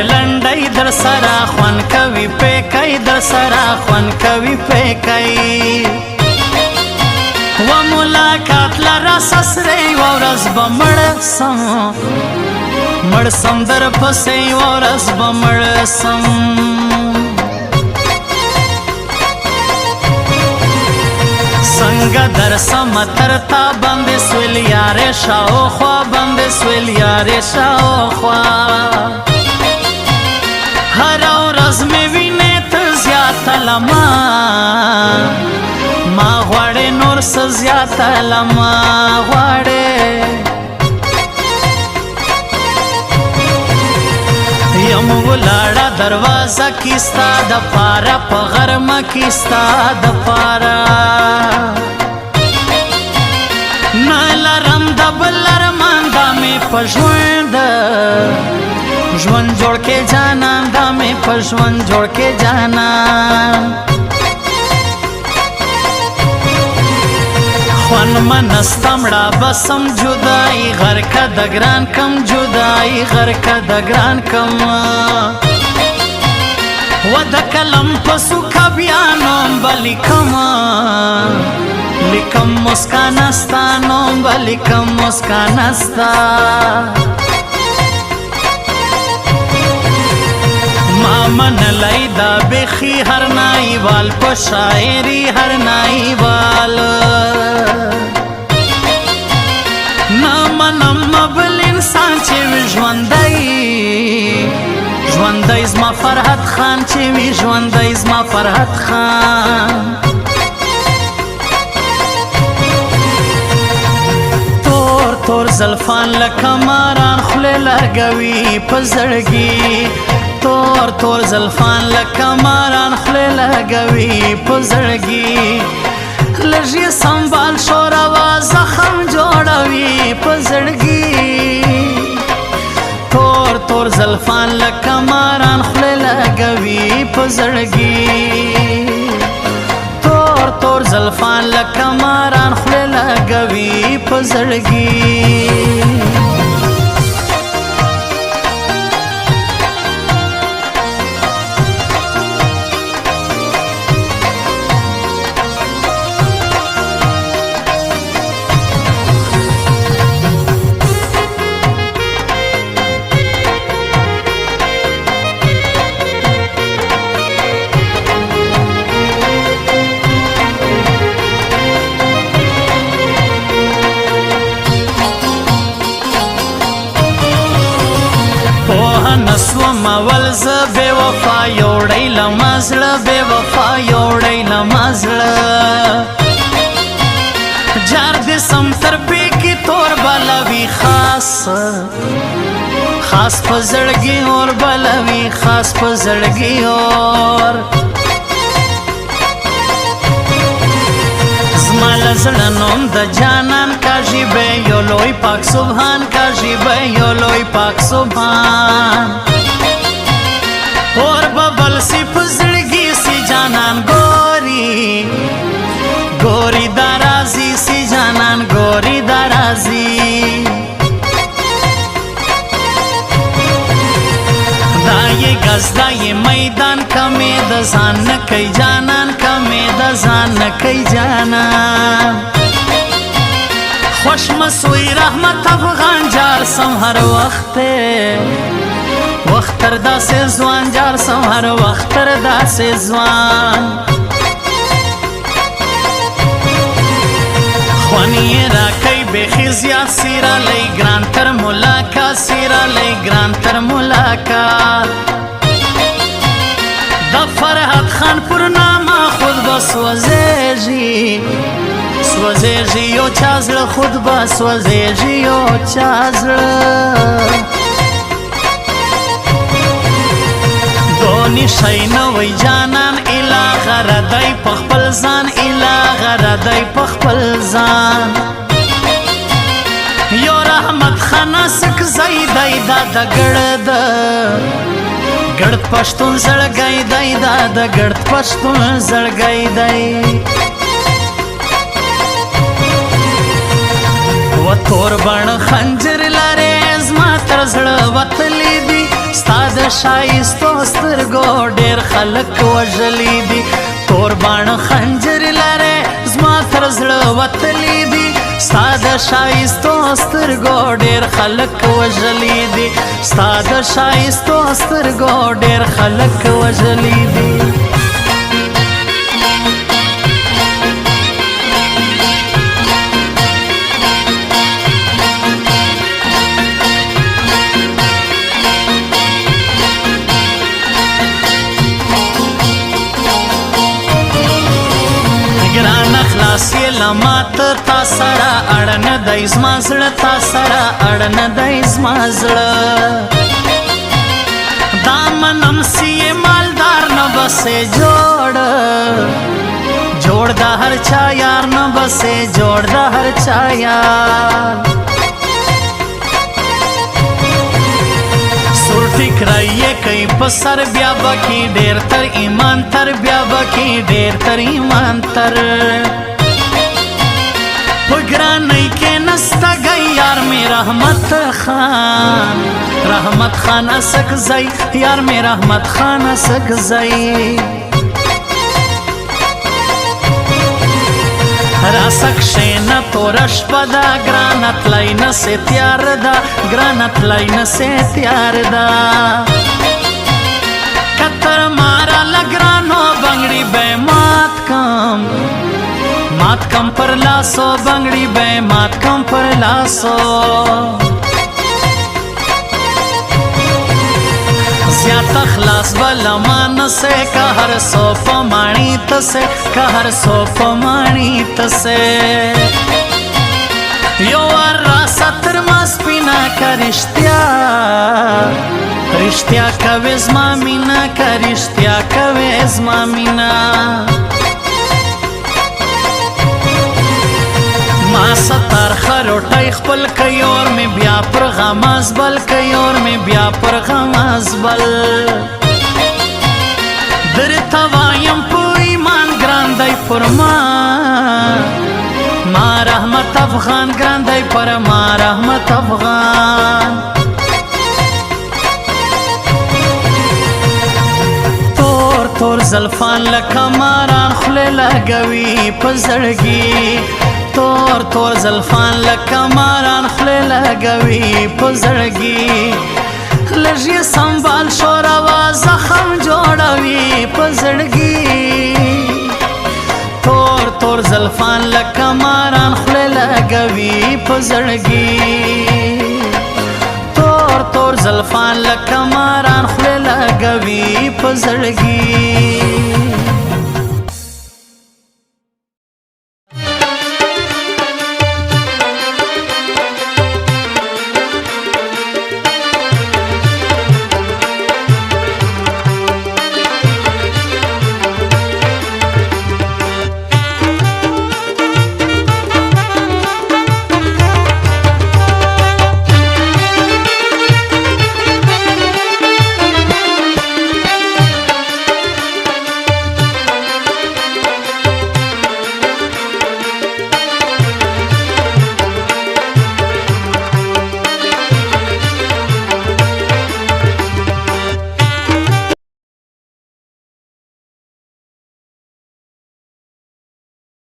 لنډې لنډۍ در سره خوند کوي پیکی در سره خوند کوي پیکی و ملاقات لره سسرې یوه ورځ به مړ سم در پسې یوه ورځ به مړ سم څنګه درسم تر تا باندې سویل یارې شاوخوا باندې سویل یارې شاوخوا هره ورځ مې وینې ته زیاته لما ما غواړې نور څه زیاته لما غواړې یم ولاړه دروازه کې ستا دپاره په غرمه کې ستا دپاره نه لرم د بل ارمان دا مې په ژوند جوړ کې جانان دا مې په ژوند جوړ کې جانان خوند منسته مړه بسم جدایي غرکه د ګران کم جدایي غرکه د ګران کم و د کلم په سوکه بیا نوم به لیکم مسکانه ستا نوم به لیکم مسکانه ستا ما منلی دا بیخي هر نایوال په شاعري هر نایوال نه منم بل انسان چې وي ژوندی زما فرحت خان چې وي ژوندی زما فرحت خان تور زلفان لکه ماران خولې لګوي په زړګي تور زلفان لکه ماران خولې لګوي په زړګي لږ یې سنبال شور وا زخم جوړوي په زړګي تور زلفان لکه ماران خولې لګوي په زړګي تور زلفان لکه ماران خولې لګوي په زړګي نسوم اول زه بې وفا یوړی لما زړه بې وفا یوړی لما زړه جار دې سم تر بیکي تور بلوي خاص په زړګي اور بلوي خاص په زړګي اور زما له زړه نوم د جانان کاږي به یو لوی پاک سبحان کاږي به یو لوی پاک سبحان اور ببل سی په زړګي سی جانان ګوري درازي سی جانان ګوري درازي دا یې ګز دا یې میدان کمې د ځان نه کوي جانان کمې د ځان نه کوي جانان خوش مسوی رحمت افغان جار سم هر وخت تر داسې ځوان جار سم هر وخت تر داسې ځوان خوند یې راکوي بیخي زیات سیرالی ګران تر ملاقات سیرالی ګران تر ملاقات د فرحت خان پر نامه خود به سوځېږي یو چا زړه خود به سوځېږي یو چا زړه دونی شی نوی جانان الا غردی په خپل ځان الا غردی په خپل ځان یو رحمت خانه سک زیدی دا د ګړد پښتون زړګی دی دا د ګړد پښتون زړګی دی و تور بڼ خنجر لرې زما تر زړه وتلی دي ستا د ښایستو سترګو ډېر خلک وژلي دي تور باڼه خنجر لرې زما تر زړه وتلی دي ستا د ښایستو سترګو ډېر خلک وژلي دي ستا د ښایستو سترګو ډېر خلک وژلي دي خلاص یې لمات تا سره اړ نه دی زما زړه تا سره اړ نه دی زما زړه دا منم سی مالدار نه بسې جوړ د هر چا یار نه بسې جوړ د هر چا یار ټیکرایې کوي په سر بیا بکی ډېر تر ایمان تر بیا بکی ډېر تر ایمان تر په ګرانۍ کې نسته گئی یار می رحمت خان اسکزی یار می رحمت خان اسکزی راسک شینا تورش پدا گرانت لائن سے تیار دا گرانت لائن سے تیار دا کتر مارا لگرانو بنگڑی بے مات کم پر لاسو بنگڑی بے مات کم پر لاسو زیادہ خلاص بلمان سے کہ ہر سو پمانی تسے کہ ہر سو پمانی تسے یو راسا ترماس پینا کا رشتیا کوي زما مینا کا رشتیا کوي زما مینا ما ستار خروټای خپل کوي اور می بیا پر غماز بل کوي اور می بیا پر غماز بل درته وایم په ایمان ګران دی پر ما رحمت افغان ګران دی پر ما رحمت افغان تور زلفان لکه ماران خوله لګوي په زړګي تور زلفان لکه ماران خوله لګوي په زړګي لږ یې سنبال شو روا زخم جوړوي په زړګي تور زلفان لکه ماران خوله لګوي په زړګي تور زلفان لکه ماران خوله لګوي په زړګي